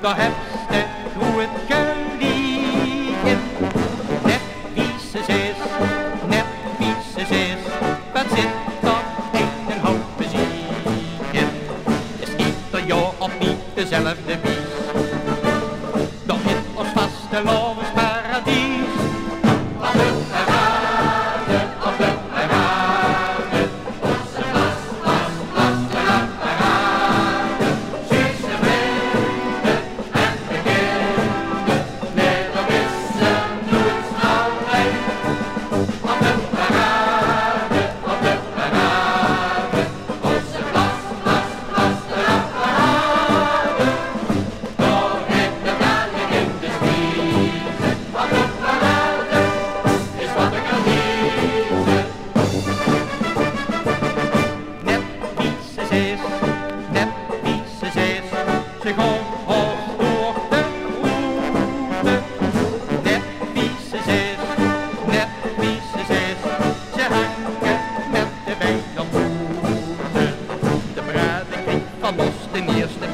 daar heb je hoe het geliegen. Net wie ze is, net wie ze is, wat zit er in een hoop bezieken. Is ieder jaar opnieuw dezelfde wies, dan in ons vaste lovensparadies. Wat wil hij raden, of wil hij raden, onze las, we laten raden. Sinds de vrienden en bekenden, leren wissen doet altijd. Wat wil hij raden, of wil hij raden, onze las, we laten raden. Door in de dagen in de spiezen, wat wil hij raden, is wat ik al liefde. Net wie ze is, net wie ze is, ze gaat hoog door de route. Net wie ze is, net wie ze is, ze hangen met de beide voeten. De bruid kreeg van ons de eerste